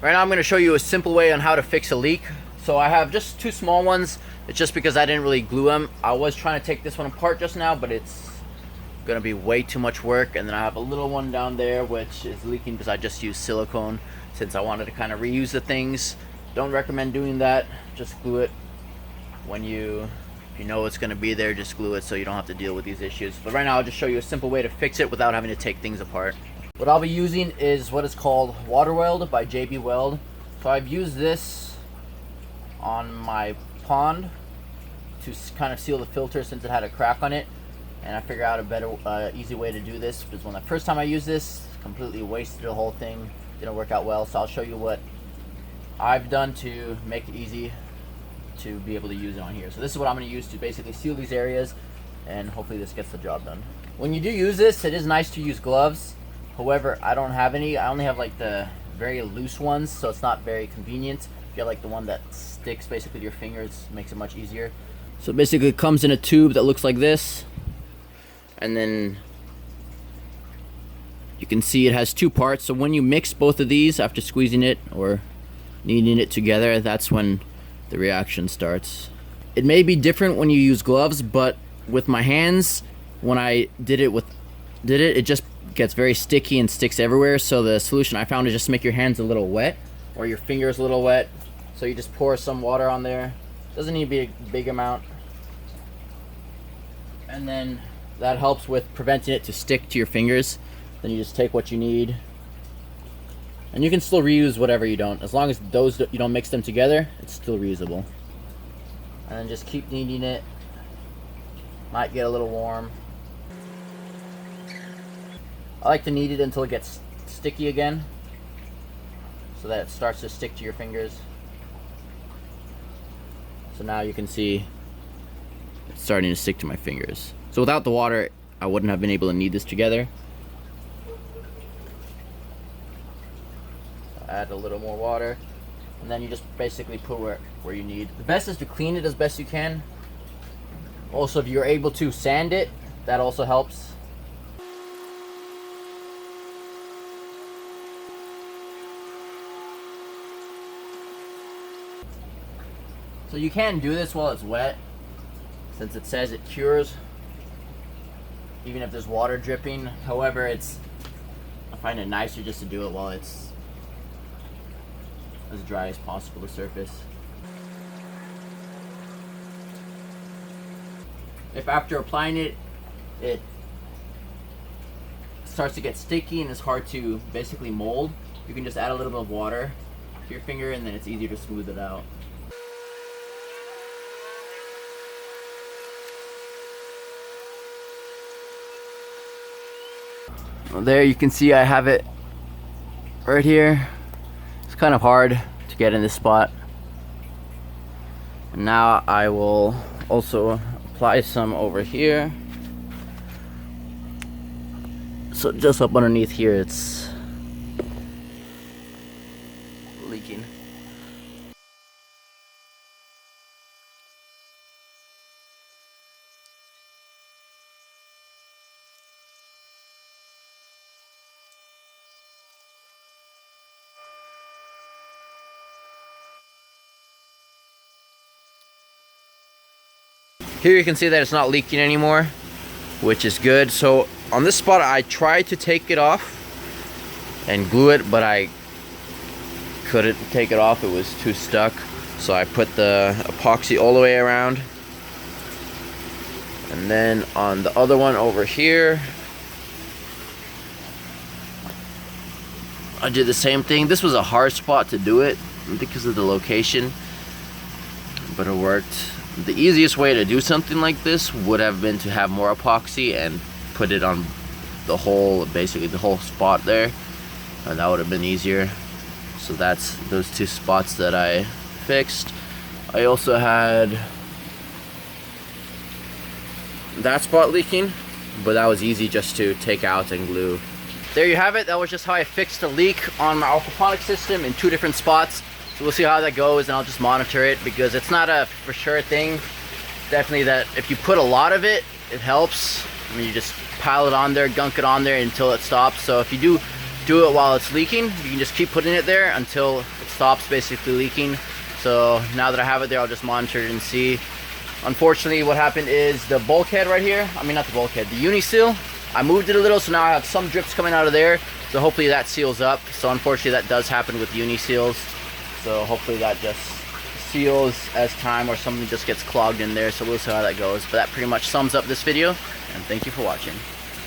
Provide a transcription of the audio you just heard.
Right now I'm going to show you a simple way on how to fix a leak. So I have just two small ones. It's just because I didn't really glue them. I was trying to take this one apart just now, but it's going to be way too much work. And then I have a little one down there which is leaking because I just used silicone since I wanted to kind of reuse the things. Don't recommend doing that. Just glue it when if you know it's going to be there, just glue it so you don't have to deal with these issues. But right now I'll just show you a simple way to fix it without having to take things apart. What I'll be using is what is called Water Weld by JB Weld. So I've used this on my pond to kind of seal the filter since it had a crack on it, and I figured out a better easy way to do this because when the first time I used this, completely wasted the whole thing. Didn't work out well. So I'll show you what I've done to make it easy to be able to use it on here. So this is what I'm going to use to basically seal these areas, and hopefully this gets the job done. When you do use this, it is nice to use gloves. However, I don't have any. I only have like the very loose ones, so it's not very convenient. If you have like the one that sticks basically to your fingers, it makes it much easier. So basically it comes in a tube that looks like this, and then you can see it has two parts. So when you mix both of these after squeezing it or kneading it together, that's when the reaction starts. It may be different when you use gloves, but with my hands, when I did it, it just gets very sticky and sticks everywhere. So the solution I found is just make your hands a little wet or your fingers a little wet. So you just pour some water on there. Doesn't need to be a big amount. And then that helps with preventing it to stick to your fingers. Then you just take what you need. And you can still reuse whatever you don't. As long as you don't mix them together, it's still reusable. And then just keep kneading it. Might get a little warm. I like to knead it until it gets sticky again, so that it starts to stick to your fingers. So now you can see it's starting to stick to my fingers. So without the water, I wouldn't have been able to knead this together. Add a little more water, and then you just basically put where you need. The best is to clean it as best you can. Also, if you're able to sand it, that also helps. So you can do this while it's wet, since it says it cures even if there's water dripping. However, I find it nicer just to do it while it's as dry as possible, the surface. If after applying it, it starts to get sticky and it's hard to basically mold, you can just add a little bit of water to your finger and then it's easier to smooth it out. Well, there you can see I have it right here. It's kind of hard to get in this spot. And now I will also apply some over here. So just up underneath here, it's leaking. Here you can see that it's not leaking anymore, which is good. So on this spot I tried to take it off and glue it, but I couldn't take it off. It was too stuck. So I put the epoxy all the way around. And then on the other one over here, I did the same thing. This was a hard spot to do it because of the location, but it worked. The easiest way to do something like this would have been to have more epoxy and put it on basically the whole spot there, and that would have been easier. So that's those two spots that I fixed. I also had that spot leaking, but that was easy just to take out and glue. There you have it. That was just how I fixed a leak on my aquaponics system in two different spots. So we'll see how that goes, and I'll just monitor it because it's not a for sure thing. Definitely that if you put a lot of it, it helps. I mean, you just pile it on there, gunk it on there until it stops. So if you do do it while it's leaking. You can just keep putting it there until it stops basically leaking. So now that I have it there, I'll just monitor it and see. Unfortunately, what happened is the bulkhead right here, I mean not the bulkhead, the uni seal, I moved it a little, so now I have some drips coming out of there. So hopefully that seals up. So unfortunately that does happen with uni seals. So hopefully that just seals as time, or something just gets clogged in there. So we'll see how that goes. But that pretty much sums up this video, and thank you for watching.